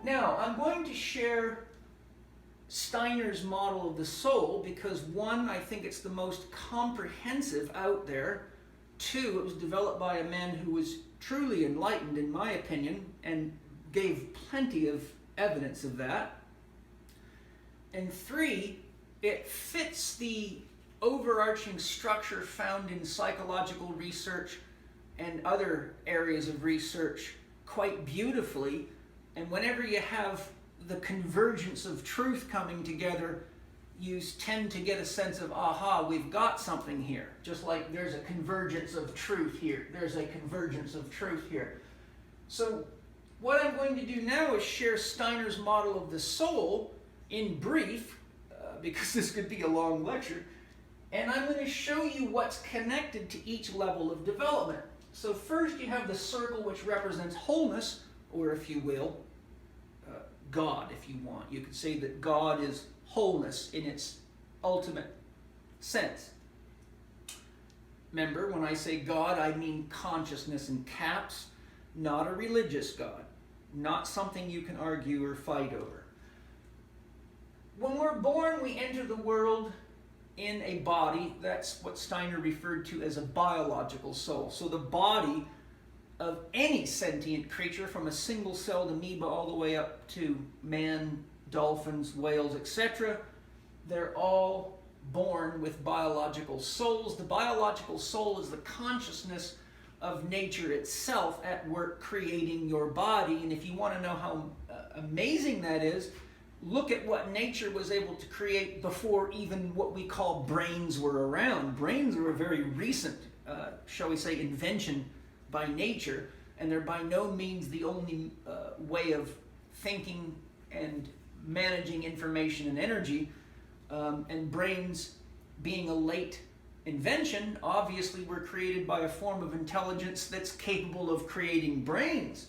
now I'm going to share Steiner's model of the soul because one, I think it's the most comprehensive out there. Two, it was developed by a man who was truly enlightened, in my opinion, and gave plenty of evidence of that. And three, it fits the overarching structure found in psychological research and other areas of research quite beautifully. And whenever you have the convergence of truth coming together, you tend to get a sense of, aha, we've got something here. Just like there's a convergence of truth here. There's a convergence of truth here. So what I'm going to do now is share Steiner's model of the soul in brief, because this could be a long lecture, and I'm going to show you what's connected to each level of development. So first you have the circle, which represents wholeness, or if you will, God, if you want. You could say that God is wholeness in its ultimate sense. Remember, when I say God, I mean consciousness in caps, not a religious God, not something you can argue or fight over. When we're born, we enter the world in a body. That's what Steiner referred to as a biological soul. So the body of any sentient creature, from a single-celled amoeba all the way up to man, dolphins, whales, etc., they're all born with biological souls. The biological soul is the consciousness of nature itself at work creating your body. And if you want to know how amazing that is, look at what nature was able to create before even what we call brains were around. Brains are a very recent, shall we say, invention by nature, and they're by no means the only way of thinking and managing information and energy. And brains being a late invention, obviously were created by a form of intelligence that's capable of creating brains.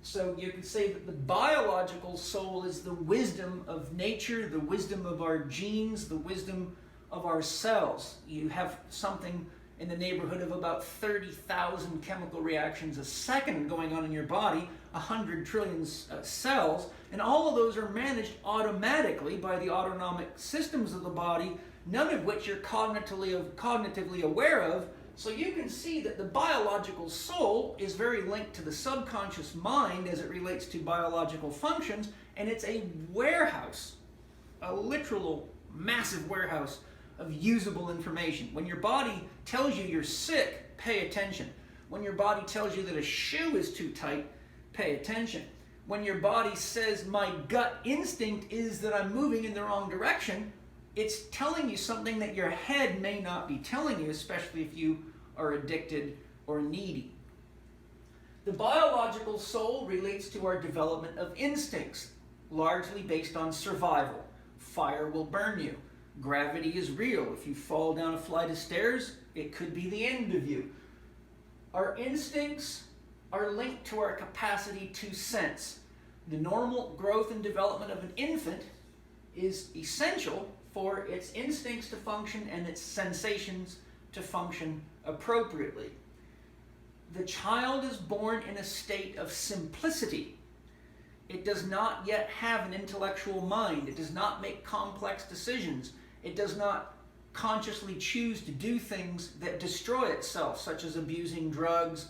So you could say that the biological soul is the wisdom of nature, the wisdom of our genes, the wisdom of our cells. You have something in the neighborhood of about 30,000 chemical reactions a second going on in your body, 100 trillion cells, and all of those are managed automatically by the autonomic systems of the body, none of which you're cognitively aware of. So you can see that the biological soul is very linked to the subconscious mind as it relates to biological functions, and it's a warehouse, a literal massive warehouse of usable information. When your body tells you you're sick, pay attention. When your body tells you that a shoe is too tight, pay attention. When your body says, my gut instinct is that I'm moving in the wrong direction, it's telling you something that your head may not be telling you, especially if you are addicted or needy. The biological soul relates to our development of instincts, largely based on survival. Fire will burn you. Gravity is real. If you fall down a flight of stairs, it could be the end of you. Our instincts are linked to our capacity to sense. The normal growth and development of an infant is essential for its instincts to function and its sensations to function appropriately. The child is born in a state of simplicity. It does not yet have an intellectual mind. It does not make complex decisions. It does not consciously choose to do things that destroy itself, such as abusing drugs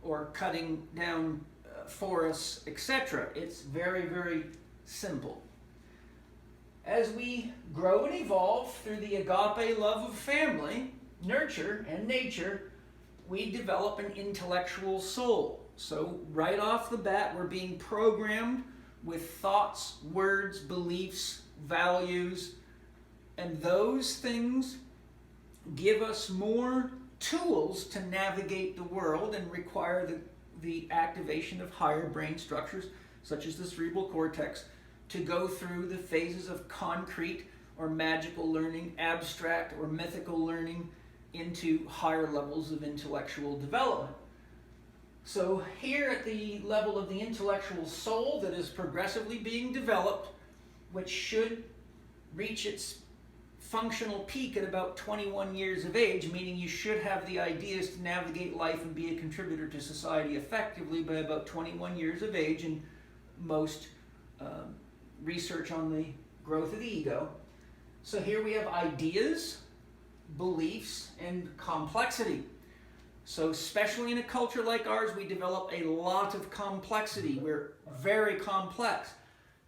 or cutting down forests, etc. It's very, very simple. As we grow and evolve through the agape love of family, nurture, and nature, we develop an intellectual soul. So right off the bat, we're being programmed with thoughts, words, beliefs, values, and those things give us more tools to navigate the world and require the activation of higher brain structures, such as the cerebral cortex, to go through the phases of concrete or magical learning, abstract or mythical learning, into higher levels of intellectual development. So here at the level of the intellectual soul that is progressively being developed, which should reach its functional peak at about 21 years of age, meaning you should have the ideas to navigate life and be a contributor to society effectively by about 21 years of age in most research on the growth of the ego. So here we have ideas, beliefs, and complexity. So especially in a culture like ours, we develop a lot of complexity. We're very complex.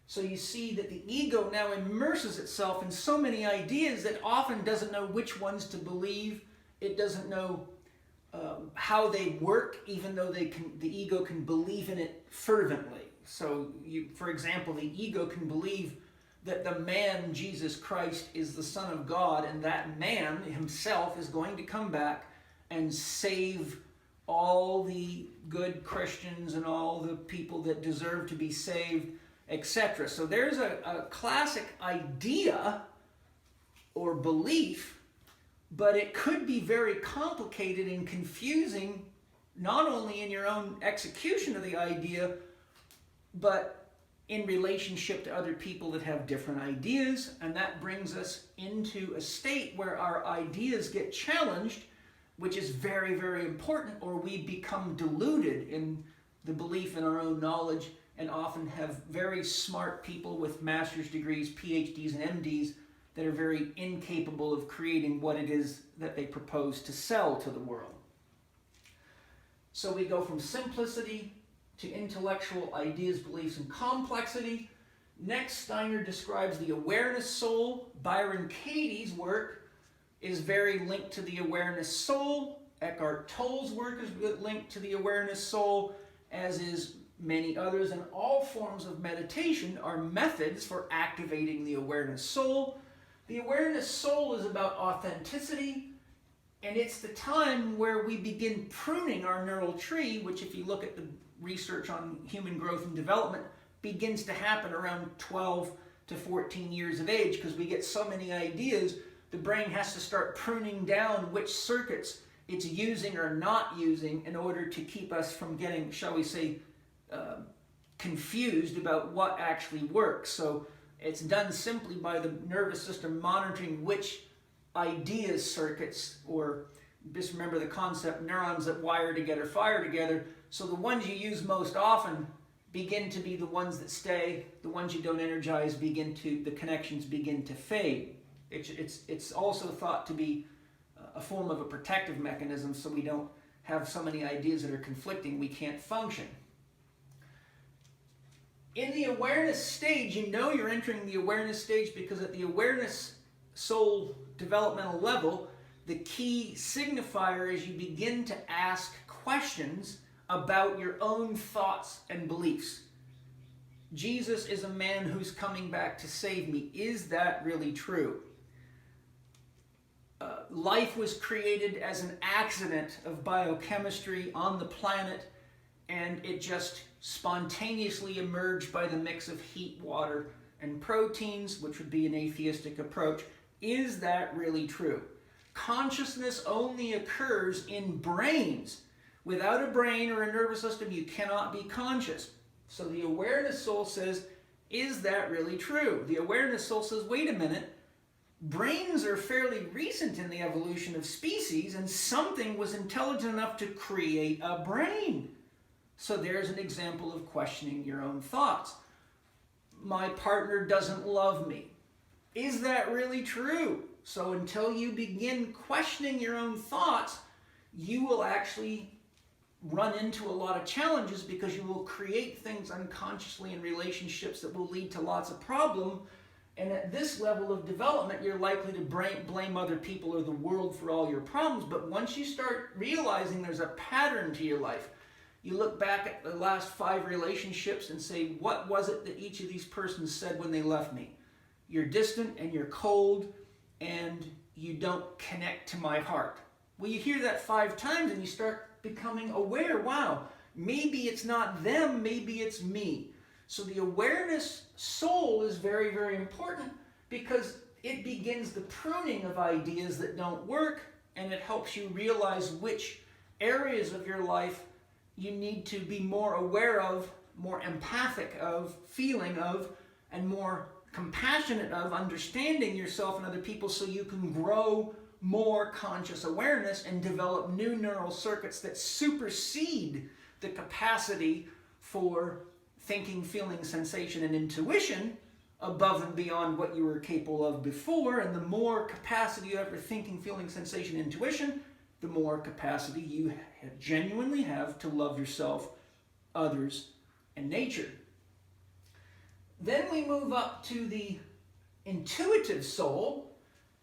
So you see that the ego now immerses itself in so many ideas that often doesn't know which ones to believe. It doesn't know how they work, even though the ego can believe in it fervently. So, for example, the ego can believe that the man, Jesus Christ, is the Son of God, and that man himself is going to come back and save all the good Christians and all the people that deserve to be saved, etc. So there's a classic idea or belief, but it could be very complicated and confusing, not only in your own execution of the idea, but in relationship to other people that have different ideas. And that brings us into a state where our ideas get challenged, which is very, very important, or we become deluded in the belief in our own knowledge, and often have very smart people with master's degrees, PhDs, and MDs that are very incapable of creating what it is that they propose to sell to the world. So we go from simplicity to intellectual ideas, beliefs, and complexity. Next, Steiner describes the awareness soul. Byron Katie's work is very linked to the awareness soul. Eckhart Tolle's work is linked to the awareness soul, as is many others. And all forms of meditation are methods for activating the awareness soul. The awareness soul is about authenticity, and it's the time where we begin pruning our neural tree, which, if you look at the research on human growth and development, begins to happen around 12 to 14 years of age, because we get so many ideas. The brain has to start pruning down which circuits it's using or not using in order to keep us from getting, shall we say, confused about what actually works. So it's done simply by the nervous system monitoring which ideas circuits, or just remember the concept, neurons that wire together fire together. So the ones you use most often begin to be the ones that stay. The ones you don't energize the connections begin to fade. It's also thought to be a form of a protective mechanism, so we don't have so many ideas that are conflicting, we can't function. In the awareness stage, you know you're entering the awareness stage because at the awareness soul developmental level, the key signifier is you begin to ask questions about your own thoughts and beliefs. Jesus is a man who's coming back to save me. Is that really true? Life was created as an accident of biochemistry on the planet, and it just spontaneously emerged by the mix of heat, water, and proteins, which would be an atheistic approach. Is that really true? Consciousness only occurs in brains. Without a brain or a nervous system, you cannot be conscious. So the awareness soul says, is that really true? The awareness soul says, wait a minute, brains are fairly recent in the evolution of species, and something was intelligent enough to create a brain. So there's an example of questioning your own thoughts. My partner doesn't love me. Is that really true? So until you begin questioning your own thoughts, you will actually run into a lot of challenges, because you will create things unconsciously in relationships that will lead to lots of problem. And at this level of development, you're likely to blame other people or the world for all your problems. But once you start realizing there's a pattern to your life, you look back at the last 5 relationships and say, what was it that each of these persons said when they left me? You're distant and you're cold and you don't connect to my heart. Well, you hear that 5 times and you start becoming aware, wow, maybe it's not them, maybe it's me. So the awareness soul is very, very important, because it begins the pruning of ideas that don't work, and it helps you realize which areas of your life you need to be more aware of, more empathic of, feeling of, and more compassionate of, understanding yourself and other people, so you can grow more conscious awareness and develop new neural circuits that supersede the capacity for thinking, feeling, sensation, and intuition above and beyond what you were capable of before, and the more capacity you have for thinking, feeling, sensation, intuition, the more capacity you genuinely have to love yourself, others, and nature. Then we move up to the intuitive soul,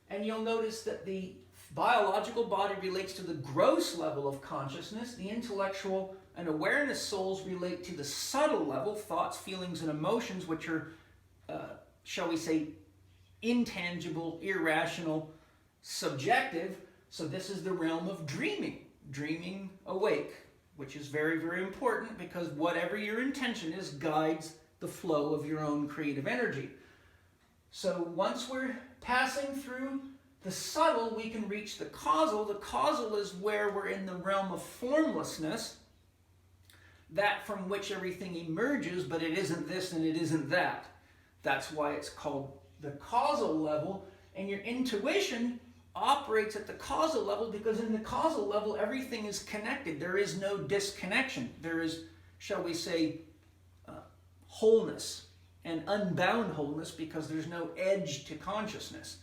and you'll notice that the biological body relates to the gross level of consciousness. The intellectual and awareness souls relate to the subtle level, thoughts, feelings, and emotions, which are, shall we say, intangible, irrational, subjective. So this is the realm of dreaming awake, which is very, very important, because whatever your intention is guides the flow of your own creative energy. So once we're passing through the subtle, we can reach the causal. The causal is where we're in the realm of formlessness, that from which everything emerges, but it isn't this and it isn't that. That's why it's called the causal level. And your intuition operates at the causal level, because in the causal level everything is connected. There is no disconnection. There is, shall we say, wholeness, and unbound wholeness, because there's no edge to consciousness.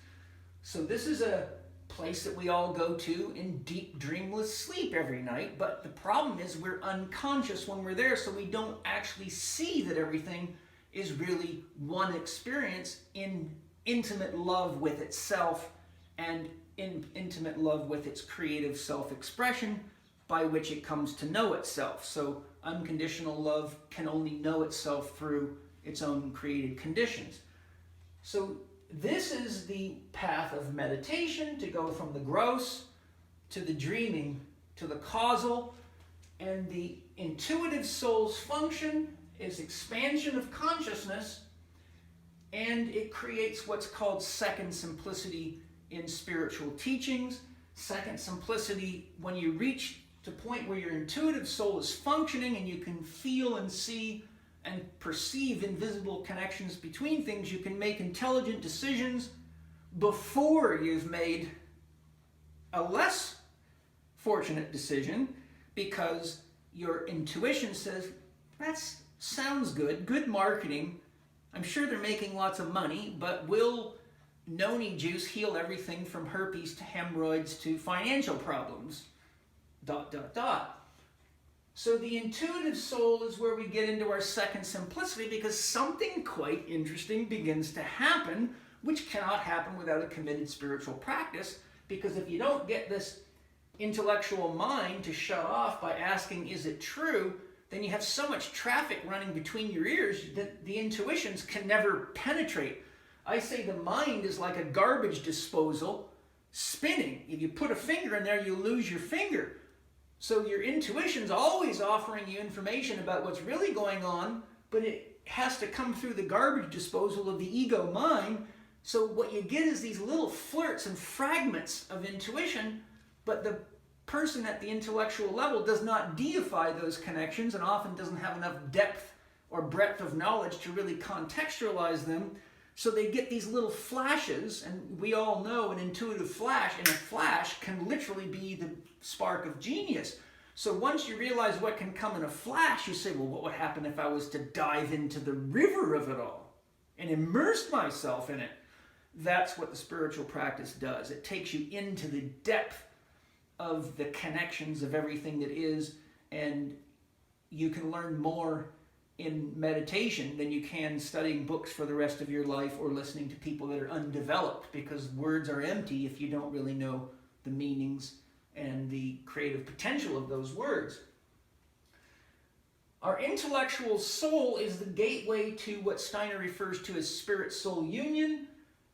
So this is a place that we all go to in deep dreamless sleep every night, but the problem is we're unconscious when we're there, so we don't actually see that everything is really one experience in intimate love with itself and in intimate love with its creative self-expression, by which it comes to know itself. So unconditional love can only know itself through its own created conditions. So this is the path of meditation, to go from the gross to the dreaming to the causal. And the intuitive soul's function is expansion of consciousness, and it creates what's called second simplicity in spiritual teachings. Second simplicity, when you reach the point where your intuitive soul is functioning and you can feel and see and perceive invisible connections between things, you can make intelligent decisions before you've made a less fortunate decision, because your intuition says, that sounds good, good marketing, I'm sure they're making lots of money, but will noni juice heal everything from herpes to hemorrhoids to financial problems? ... So the intuitive soul is where we get into our second simplicity, because something quite interesting begins to happen, which cannot happen without a committed spiritual practice, because if you don't get this intellectual mind to shut off by asking, is it true, then you have so much traffic running between your ears that the intuitions can never penetrate. I say the mind is like a garbage disposal spinning. If you put a finger in there, you lose your finger. So your intuition's always offering you information about what's really going on, but it has to come through the garbage disposal of the ego mind. So what you get is these little flirts and fragments of intuition, but the person at the intellectual level does not deify those connections, and often doesn't have enough depth or breadth of knowledge to really contextualize them. So they get these little flashes, and we all know an intuitive flash, and a flash can literally be the spark of genius. So once you realize what can come in a flash, you say, well, what would happen if I was to dive into the river of it all and immerse myself in it? That's what the spiritual practice does. It takes you into the depth of the connections of everything that is, and you can learn more in meditation than you can studying books for the rest of your life or listening to people that are undeveloped, because words are empty if you don't really know the meanings and the creative potential of those words. Our intellectual soul is the gateway to what Steiner refers to as spirit-soul union.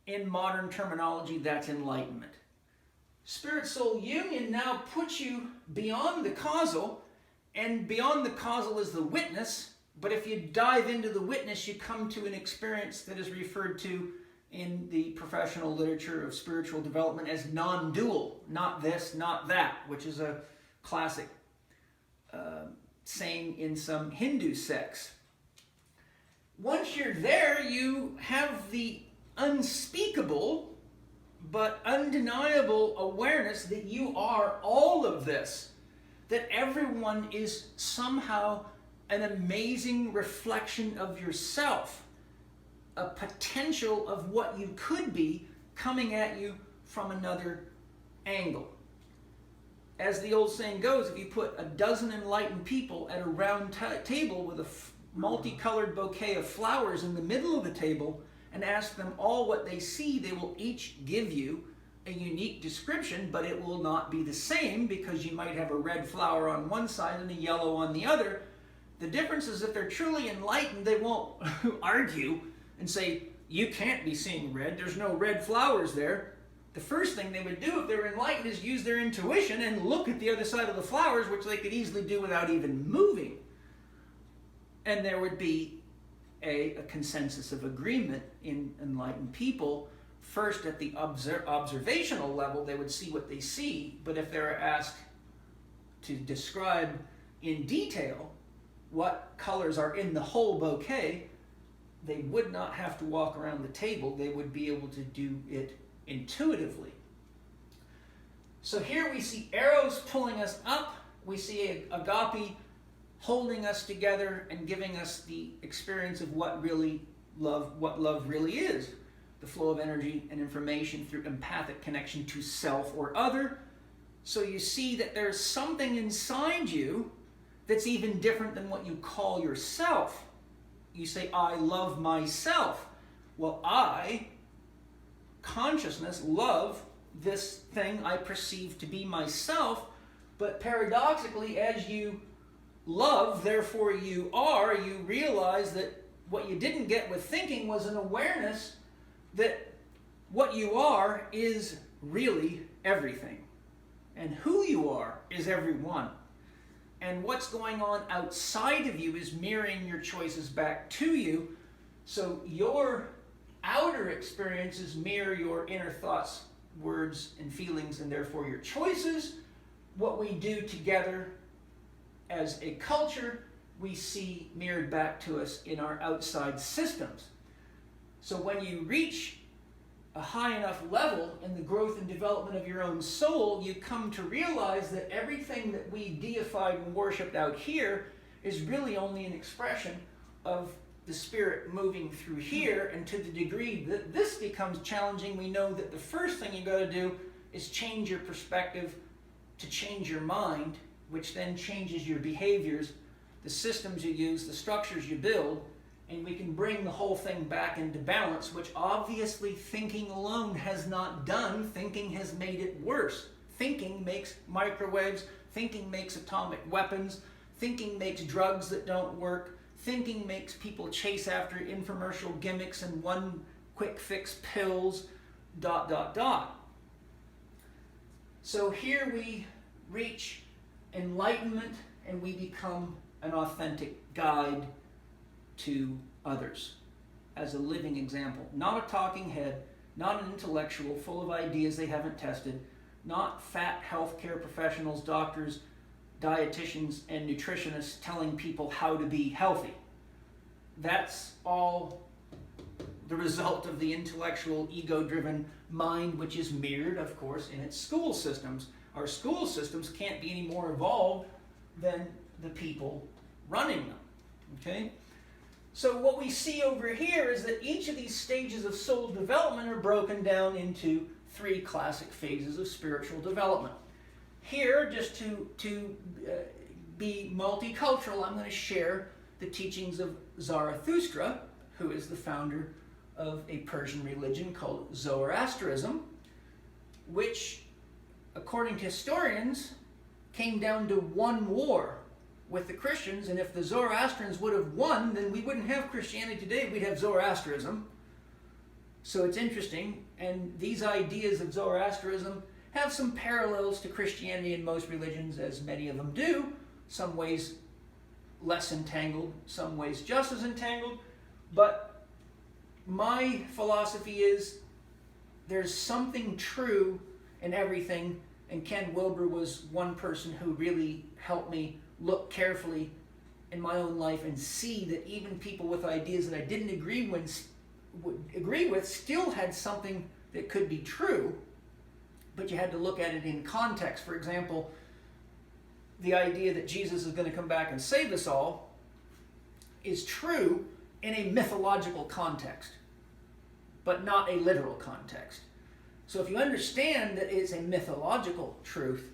In modern terminology, that's enlightenment. Spirit-soul union now puts you beyond the causal, and beyond the causal is the witness. But if you dive into the witness, you come to an experience that is referred to in the professional literature of spiritual development as non-dual, not this, not that, which is a classic saying in some Hindu sects. Once you're there, you have the unspeakable but undeniable awareness that you are all of this, that everyone is somehow an amazing reflection of yourself, a potential of what you could be coming at you from another angle. As the old saying goes, if you put a dozen enlightened people at a round table with a multicolored bouquet of flowers in the middle of the table and ask them all what they see, they will each give you a unique description, but it will not be the same, because you might have a red flower on one side and a yellow on the other. The difference is, if they're truly enlightened, they won't argue and say, you can't be seeing red, there's no red flowers there. The first thing they would do if they were enlightened is use their intuition and look at the other side of the flowers, which they could easily do without even moving. And there would be a consensus of agreement in enlightened people. First, at the observational level, they would see what they see, but if they're asked to describe in detail what colors are in the whole bouquet, they would not have to walk around the table. They would be able to do it intuitively. So here we see arrows pulling us up. We see agape holding us together and giving us the experience of what love really is. The flow of energy and information through empathic connection to self or other. So you see that there's something inside you that's even different than what you call yourself. You say, I love myself. Well, I, consciousness, love this thing I perceive to be myself, but paradoxically, as you love, therefore you are, you realize that what you didn't get with thinking was an awareness that what you are is really everything. And who you are is everyone. And what's going on outside of you is mirroring your choices back to you. So your outer experiences mirror your inner thoughts, words, and feelings, and therefore your choices. What we do together as a culture, we see mirrored back to us in our outside systems. So when you reach a high enough level in the growth and development of your own soul, you come to realize that everything that we deified and worshipped out here is really only an expression of the spirit moving through here. And to the degree that this becomes challenging, we know that the first thing you got to do is change your perspective to change your mind, which then changes your behaviors, the systems you use, the structures you build, and we can bring the whole thing back into balance, which obviously thinking alone has not done. Thinking has made it worse. Thinking makes microwaves, thinking makes atomic weapons, thinking makes drugs that don't work, thinking makes people chase after infomercial gimmicks and one quick fix pills, ... So here we reach enlightenment and we become an authentic guide to others as a living example. Not a talking head, not an intellectual full of ideas they haven't tested, not fat healthcare professionals, doctors, dietitians, and nutritionists telling people how to be healthy. That's all the result of the intellectual, ego-driven mind, which is mirrored, of course, in its school systems. Our school systems can't be any more evolved than the people running them. Okay? So what we see over here is that each of these stages of soul development are broken down into 3 classic phases of spiritual development. Here, just to be multicultural, I'm going to share the teachings of Zarathustra, who is the founder of a Persian religion called Zoroasterism, which, according to historians, came down to one war with the Christians, and if the Zoroastrians would have won, then we wouldn't have Christianity today, we'd have Zoroasterism. So it's interesting, and these ideas of Zoroasterism have some parallels to Christianity in most religions, as many of them do, some ways less entangled, some ways just as entangled, but my philosophy is there's something true in everything, and Ken Wilber was one person who really helped me look carefully in my own life and see that even people with ideas that I didn't agree with still had something that could be true, but you had to look at it in context. For example, the idea that Jesus is going to come back and save us all is true in a mythological context, but not a literal context. So if you understand that it's a mythological truth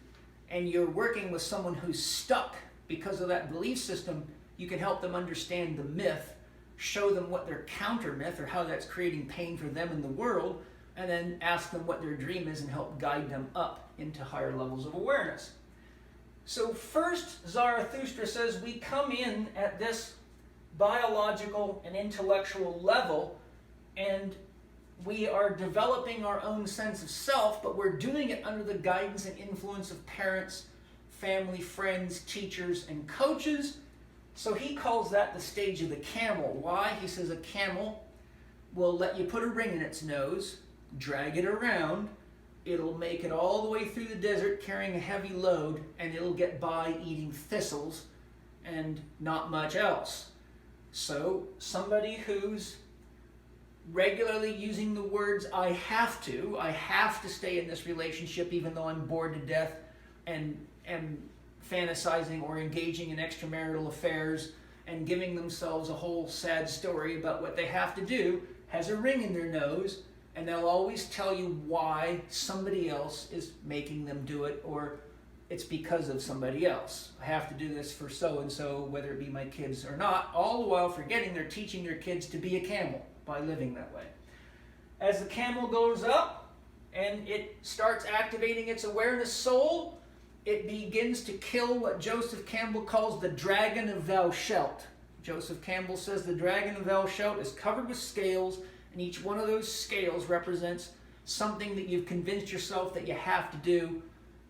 and you're working with someone who's stuck because of that belief system, you can help them understand the myth, show them what their counter myth or how that's creating pain for them in the world, and then ask them what their dream is and help guide them up into higher levels of awareness. So first, Zarathustra says we come in at this biological and intellectual level, and we are developing our own sense of self, but we're doing it under the guidance and influence of parents, family, friends, teachers, and coaches. So he calls that the stage of the camel. Why? He says a camel will let you put a ring in its nose, drag it around, it'll make it all the way through the desert carrying a heavy load, and it'll get by eating thistles and not much else. So somebody who's regularly using the words I have to stay in this relationship even though I'm bored to death and am fantasizing or engaging in extramarital affairs and giving themselves a whole sad story about what they have to do, has a ring in their nose, and they'll always tell you why somebody else is making them do it, or it's because of somebody else. I have to do this for so-and-so, whether it be my kids or not, all the while forgetting they're teaching their kids to be a camel by living that way. As the camel goes up and it starts activating its awareness soul, it begins to kill what Joseph Campbell calls the dragon of thou shalt. Joseph Campbell says the dragon of thou shalt is covered with scales, and each one of those scales represents something that you've convinced yourself that you have to do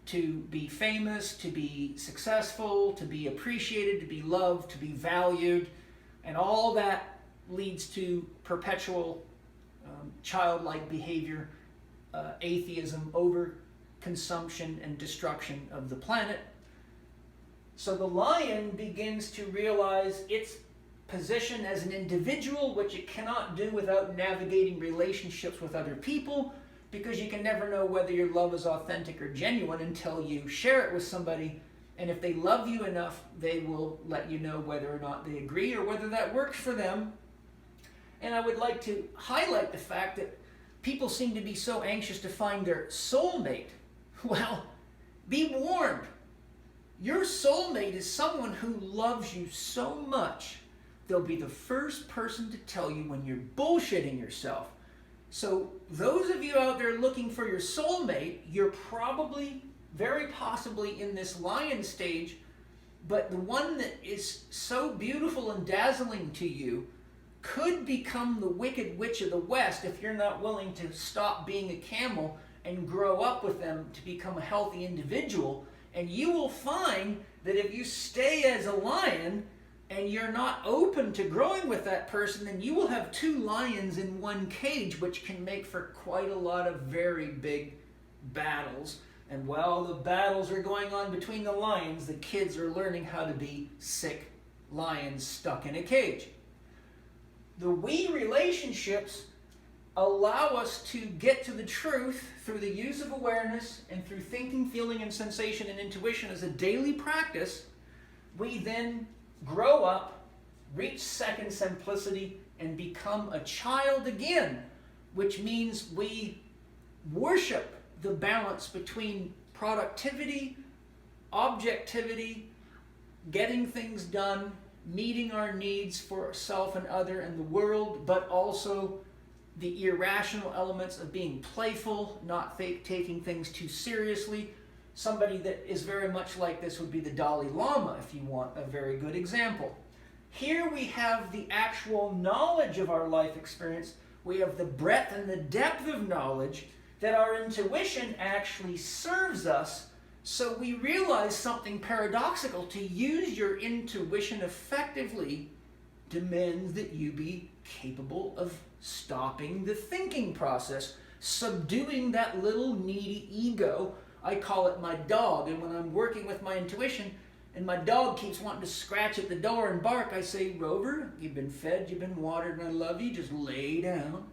to be famous, to be successful, to be appreciated, to be loved, to be valued, and all that leads to perpetual childlike behavior, atheism, overconsumption, and destruction of the planet. So the lion begins to realize its position as an individual, which it cannot do without navigating relationships with other people, because you can never know whether your love is authentic or genuine until you share it with somebody. And if they love you enough, they will let you know whether or not they agree or whether that works for them. And I would like to highlight the fact that people seem to be so anxious to find their soulmate. Well, be warned. Your soulmate is someone who loves you so much, they'll be the first person to tell you when you're bullshitting yourself. So those of you out there looking for your soulmate, you're probably, very possibly in this lion stage, but the one that is so beautiful and dazzling to you could become the Wicked Witch of the West if you're not willing to stop being a camel and grow up with them to become a healthy individual. And you will find that if you stay as a lion and you're not open to growing with that person, then you will have two lions in one cage, which can make for quite a lot of very big battles. And while the battles are going on between the lions, the kids are learning how to be sick lions stuck in a cage. The we relationships allow us to get to the truth through the use of awareness and through thinking, feeling, and sensation and intuition as a daily practice. We then grow up, reach second simplicity, and become a child again, which means we worship the balance between productivity, objectivity, getting things done, meeting our needs for self and other and the world, but also the irrational elements of being playful, not taking things too seriously. Somebody that is very much like this would be the Dalai Lama, if you want a very good example. Here we have the actual knowledge of our life experience. We have the breadth and the depth of knowledge that our intuition actually serves us. So we realize something paradoxical. To use your intuition effectively demands that you be capable of stopping the thinking process, subduing that little needy ego. I call it my dog, and when I'm working with my intuition and my dog keeps wanting to scratch at the door and bark, I say, Rover, you've been fed, you've been watered, and I love you. Just lay down.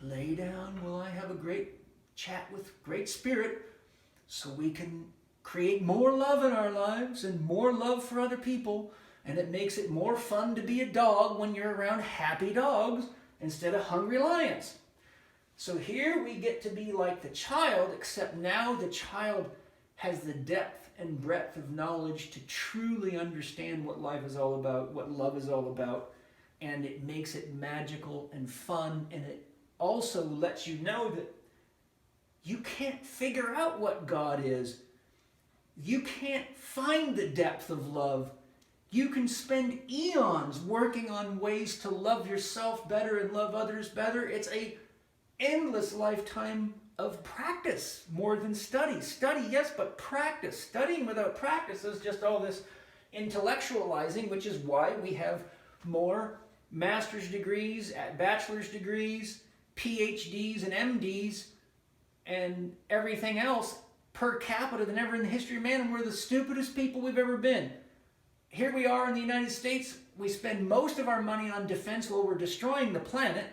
Lay down while I have a great chat with great spirit so we can create more love in our lives and more love for other people. and it makes it more fun to be a dog when you're around happy dogs instead of hungry lions. So here we get to be like the child, except now the child has the depth and breadth of knowledge to truly understand what life is all about, what love is all about, and it makes it magical and fun, and it also lets you know that you can't figure out what God is. You can't find the depth of love. You can spend eons working on ways to love yourself better and love others better. It's a endless lifetime of practice more than study. Study, yes, but practice. Studying without practice is just all this intellectualizing, which is why we have more master's degrees, bachelor's degrees, PhDs and MDs, and everything else per capita than ever in the history of man, and we're the stupidest people we've ever been. Here we are in the United States, we spend most of our money on defense while we're destroying the planet.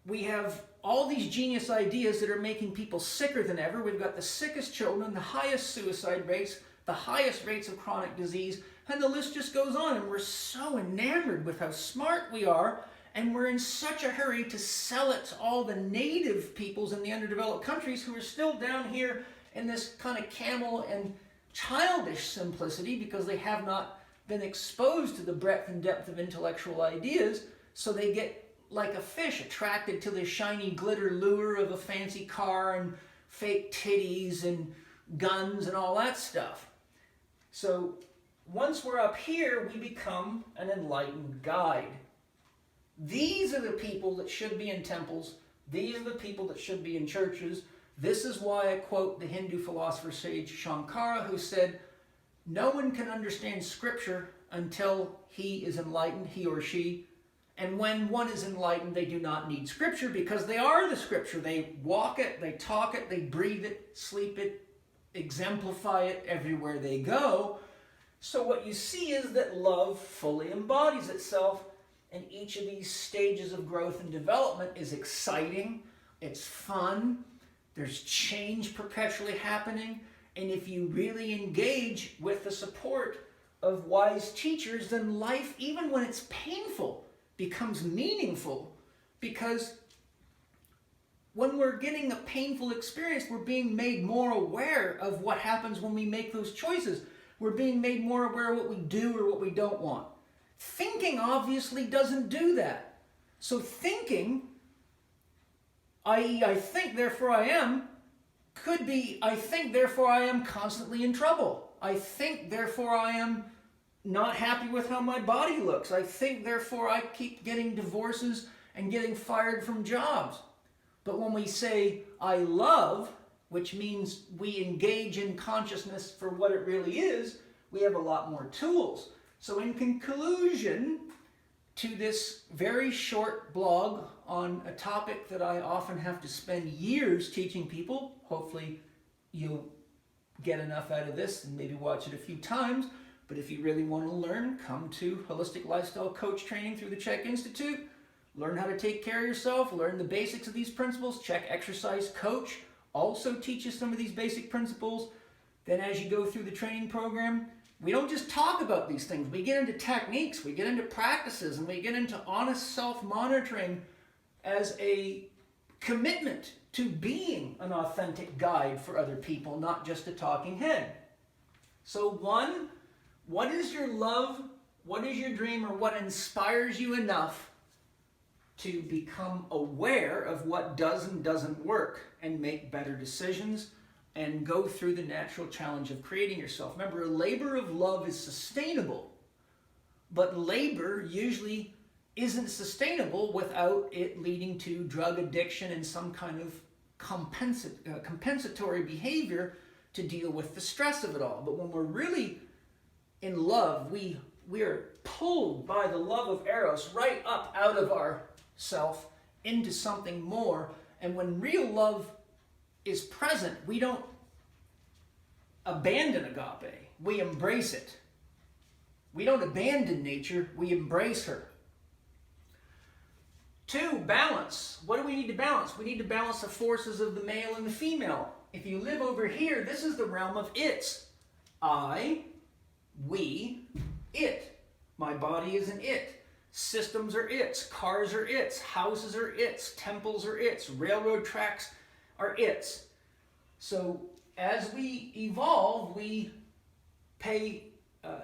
We have all these genius ideas that are making people sicker than ever. We've got the sickest children, the highest suicide rates, the highest rates of chronic disease, and the list just goes on. And we're so enamored with how smart we are, and we're in such a hurry to sell it to all the native peoples in the underdeveloped countries who are still down here in this kind of camel and childish simplicity because they have not been exposed to the breadth and depth of intellectual ideas, so they get like a fish attracted to the shiny glitter lure of a fancy car and fake titties and guns and all that stuff. So once we're up here, we become an enlightened guide. These are the people that should be in temples. These are the people that should be in churches. This is why I quote the Hindu philosopher sage Shankara, who said, "No one can understand scripture until he is enlightened, he or she. And when one is enlightened, they do not need scripture because they are the scripture. They walk it, they talk it, they breathe it, sleep it, exemplify it everywhere they go." So what you see is that love fully embodies itself, and each of these stages of growth and development is exciting, it's fun, there's change perpetually happening, and if you really engage with the support of wise teachers, then life, even when it's painful, becomes meaningful, because when we're getting a painful experience, we're being made more aware of what happens when we make those choices. We're being made more aware of what we do or what we don't want. Thinking obviously doesn't do that. So thinking, i.e. I think, therefore I am, could be I think, therefore I am constantly in trouble. I think, therefore I am not happy with how my body looks. I think, therefore I keep getting divorces and getting fired from jobs. But when we say I love, which means we engage in consciousness for what it really is, we have a lot more tools. So in conclusion to this very short blog on a topic that I often have to spend years teaching people, hopefully you'll get enough out of this and maybe watch it a few times, but if you really want to learn, come to Holistic Lifestyle Coach training through the CHEK Institute, learn how to take care of yourself, learn the basics of these principles. CHEK Exercise Coach also teaches some of these basic principles. Then as you go through the training program, we don't just talk about these things. We get into techniques, we get into practices, and we get into honest self-monitoring as a commitment to being an authentic guide for other people, not just a talking head. So one, what is your love? What is your dream, or what inspires you enough to become aware of what does and doesn't work and make better decisions and go through the natural challenge of creating yourself? Remember, a labor of love is sustainable, but labor usually isn't sustainable without it leading to drug addiction and some kind of compensatory behavior to deal with the stress of it all. But when we're really in love, we are pulled by the love of Eros right up out of ourself into something more. And when real love is present, we don't abandon agape, we embrace it. We don't abandon nature, we embrace her. 2, balance. What do we need to balance? We need to balance the forces of the male and the female. If you live over here, this is the realm of it's. I, we, it. My body is an it. Systems are its. Cars are its. Houses are its. Temples are its. Railroad tracks are its. So as we evolve, we pay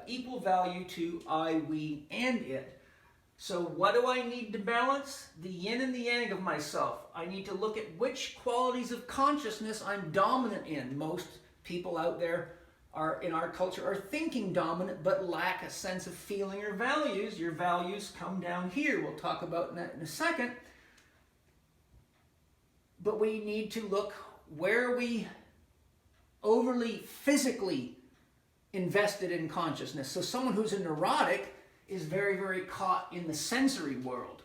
equal value to I, we, and it. So what do I need to balance? The yin and the yang of myself. I need to look at which qualities of consciousness I'm dominant in. Most people out there in our culture are thinking dominant but lack a sense of feeling or values. Your values come down here. We'll talk about that in a second. But we need to look where are we overly physically invested in consciousness. So someone who's a neurotic is very, very caught in the sensory world.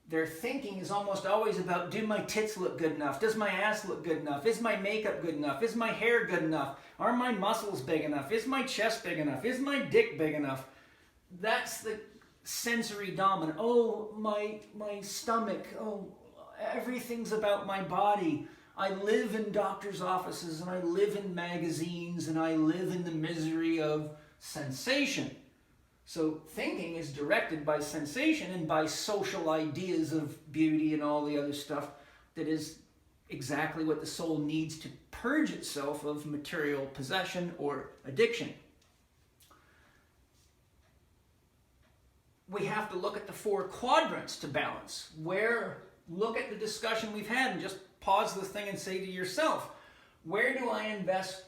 Their thinking is almost always about, do my tits look good enough? Does my ass look good enough? Is my makeup good enough? Is my hair good enough? Are my muscles big enough? Is my chest big enough? Is my dick big enough? That's the sensory dominant. Oh, my stomach. Oh, everything's about my body. I live in doctor's offices and I live in magazines and I live in the misery of sensation. So thinking is directed by sensation and by social ideas of beauty and all the other stuff that is exactly what the soul needs to purge itself of material possession or addiction. We have to look at the 4 quadrants to balance. Look at the discussion we've had and just pause this thing and say to yourself, where do I invest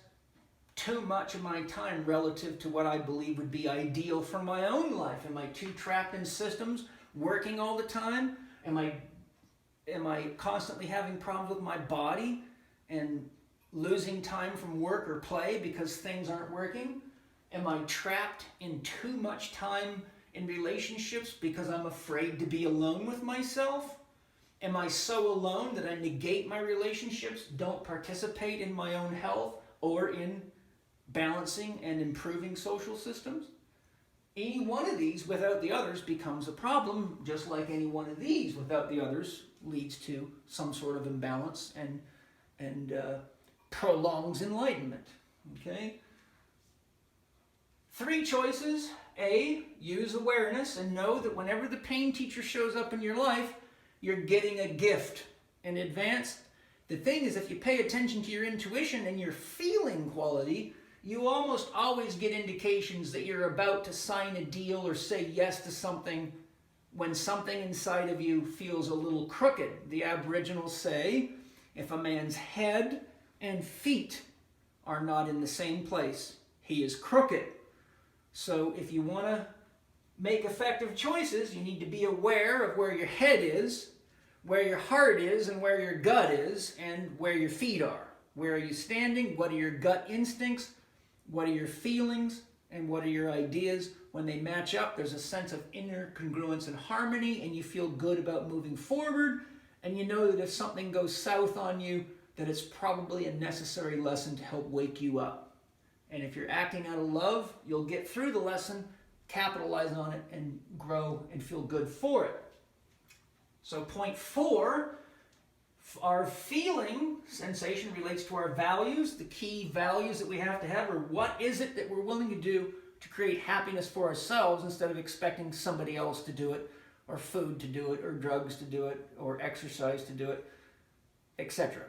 too much of my time relative to what I believe would be ideal for my own life? Am I too trapped in systems, working all the time? Am I constantly having problems with my body and losing time from work or play because things aren't working? Am I trapped in too much time in relationships because I'm afraid to be alone with myself? Am I so alone that I negate my relationships, don't participate in my own health or in balancing and improving social systems? Any one of these without the others becomes a problem, just like any one of these without the others leads to some sort of imbalance and prolongs enlightenment. Okay? 3 choices. A, use awareness and know that whenever the pain teacher shows up in your life, you're getting a gift in advance. The thing is, if you pay attention to your intuition and your feeling quality, you almost always get indications that you're about to sign a deal or say yes to something when something inside of you feels a little crooked. The Aboriginals say, if a man's head and feet are not in the same place, he is crooked. So if you want to make effective choices, you need to be aware of where your head is, where your heart is, and where your gut is, and where your feet are. Where are you standing? What are your gut instincts? What are your feelings? And what are your ideas? When they match up, there's a sense of inner congruence and harmony, and you feel good about moving forward, and you know that if something goes south on you, that it's probably a necessary lesson to help wake you up. And if you're acting out of love, you'll get through the lesson, capitalize on it, and grow and feel good for it. So point 4, our feeling sensation relates to our values. The key values that we have to have are what is it that we're willing to do to create happiness for ourselves instead of expecting somebody else to do it, or food to do it, or drugs to do it, or exercise to do it, etc.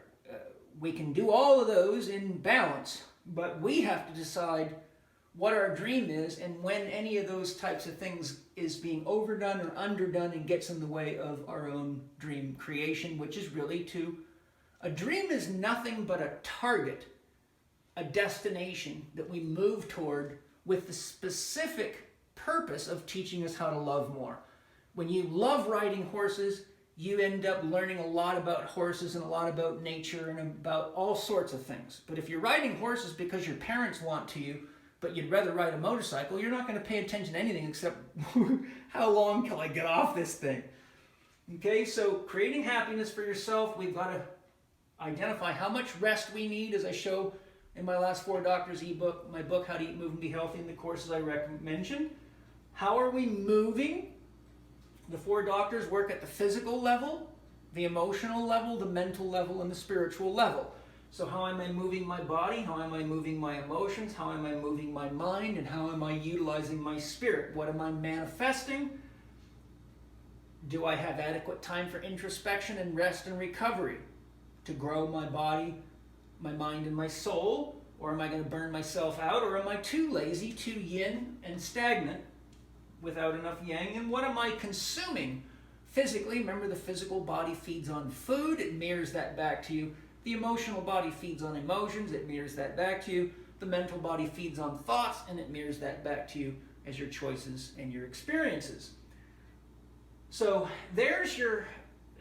We can do all of those in balance, but we have to decide what our dream is, and when any of those types of things is being overdone or underdone and gets in the way of our own dream creation, which is really a dream is nothing but a target, a destination that we move toward with the specific purpose of teaching us how to love more. When you love riding horses, you end up learning a lot about horses and a lot about nature and about all sorts of things. But if you're riding horses because your parents want to, but you'd rather ride a motorcycle, you're not going to pay attention to anything except how long till I get off this thing. Okay, so creating happiness for yourself, we've got to identify how much rest we need, as I show in my last 4 doctors ebook, my book, How to Eat, Move, and Be Healthy, and the courses I mentioned. How are we moving? The 4 doctors work at the physical level, the emotional level, the mental level, and the spiritual level. So how am I moving my body? How am I moving my emotions? How am I moving my mind? And how am I utilizing my spirit? What am I manifesting? Do I have adequate time for introspection and rest and recovery to grow my body, my mind, and my soul? Or am I going to burn myself out? Or am I too lazy, too yin, and stagnant without enough yang? And what am I consuming physically? Remember, the physical body feeds on food. It mirrors that back to you. The emotional body feeds on emotions. It mirrors that back to you. The mental body feeds on thoughts, and it mirrors that back to you as your choices and your experiences. So there's your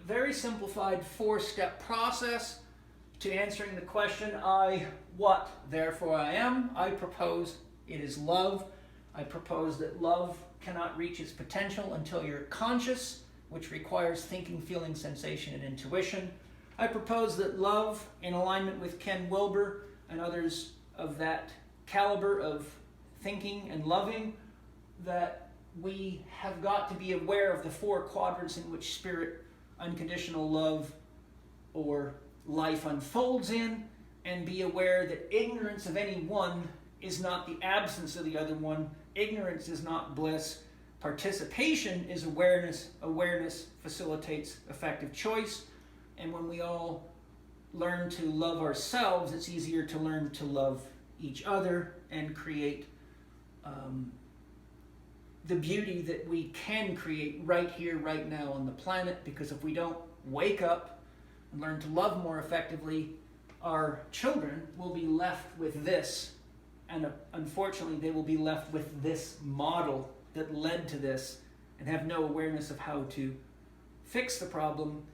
very simplified 4-step process to answering the question, I, what, therefore I am. I propose it is love. I propose that love cannot reach its potential until you're conscious, which requires thinking, feeling, sensation, and intuition. I propose that love, in alignment with Ken Wilber and others of that caliber of thinking and loving, that we have got to be aware of the 4 quadrants in which spirit, unconditional love, or life unfolds in, and be aware that ignorance of any one is not the absence of the other one. Ignorance is not bliss. Participation is awareness. Awareness facilitates effective choice. And when we all learn to love ourselves, it's easier to learn to love each other and create the beauty that we can create right here, right now on the planet. Because if we don't wake up and learn to love more effectively, our children will be left with this. And unfortunately, they will be left with this model that led to this and have no awareness of how to fix the problem.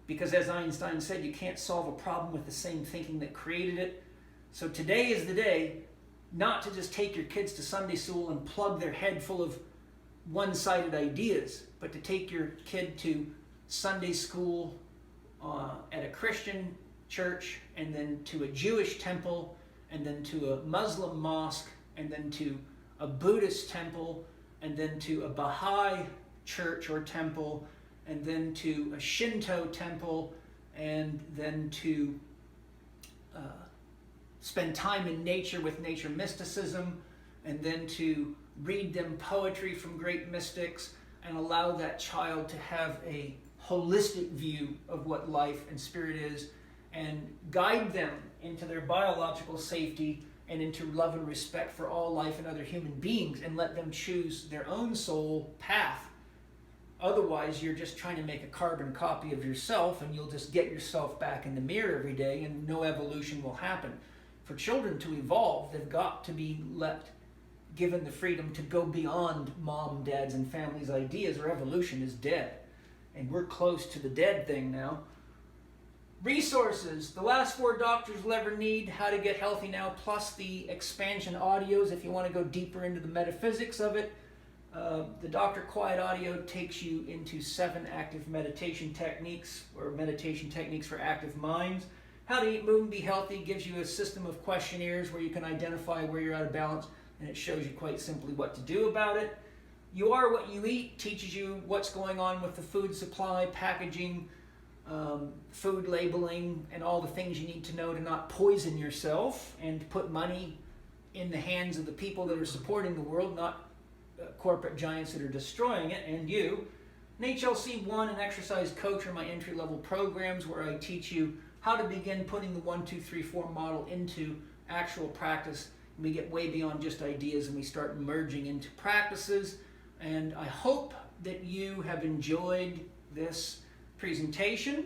Because as Einstein said, you can't solve a problem with the same thinking that created it. So today is the day not to just take your kids to Sunday school and plug their head full of one-sided ideas, but to take your kid to Sunday school at a Christian church, and then to a Jewish temple, and then to a Muslim mosque, and then to a Buddhist temple, and then to a Baha'i church or temple, and then to a Shinto temple, and then to spend time in nature with nature mysticism, and then to read them poetry from great mystics, and allow that child to have a holistic view of what life and spirit is, and guide them into their biological safety and into love and respect for all life and other human beings, and let them choose their own soul path. Otherwise, you're just trying to make a carbon copy of yourself, and you'll just get yourself back in the mirror every day, and no evolution will happen. For children to evolve, they've got to be given the freedom to go beyond mom, dads, and families' ideas, or evolution is dead. And we're close to the dead thing now. Resources, the last 4 doctors will ever need, How to Get Healthy Now, plus the expansion audios if you want to go deeper into the metaphysics of it. The Dr. Quiet audio takes you into 7 active meditation techniques, or meditation techniques for active minds. How to Eat, Move, and Be Healthy gives you a system of questionnaires where you can identify where you're out of balance, and it shows you quite simply what to do about it. You Are What You Eat teaches you what's going on with the food supply, packaging, food labeling, and all the things you need to know to not poison yourself and to put money in the hands of the people that are supporting the world, not corporate giants that are destroying it, and you. And HLC 1 and Exercise Coach are my entry-level programs where I teach you how to begin putting the 1, 2, 3, 4 model into actual practice. We get way beyond just ideas and we start merging into practices. And I hope that you have enjoyed this presentation.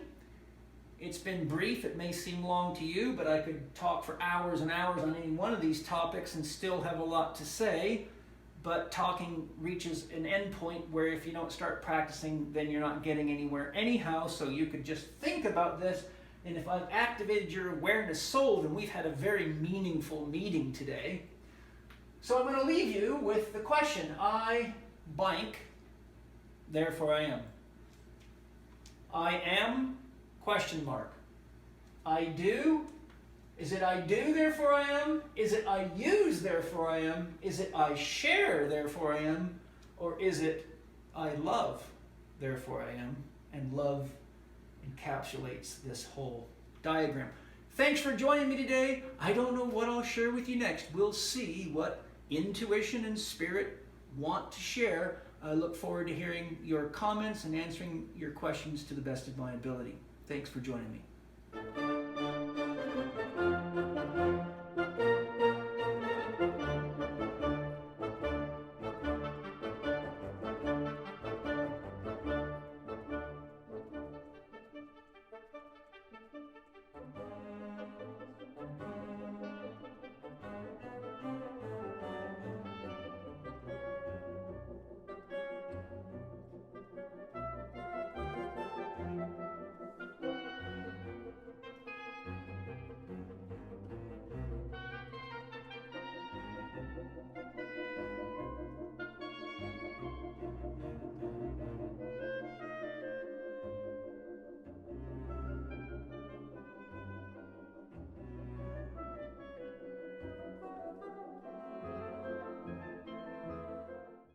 It's been brief, it may seem long to you, but I could talk for hours and hours on any one of these topics and still have a lot to say. But talking reaches an end point where if you don't start practicing, then you're not getting anywhere anyhow. So you could just think about this, and if I've activated your awareness soul, then we've had a very meaningful meeting today. So I'm going to leave you with the question, I blank, therefore I am. I am, question mark. I do, is it I do, therefore I am? Is it I use, therefore I am? Is it I share, therefore I am? Or is it I love, therefore I am? And love encapsulates this whole diagram. Thanks for joining me today. I don't know what I'll share with you next. We'll see what intuition and spirit want to share. I look forward to hearing your comments and answering your questions to the best of my ability. Thanks for joining me.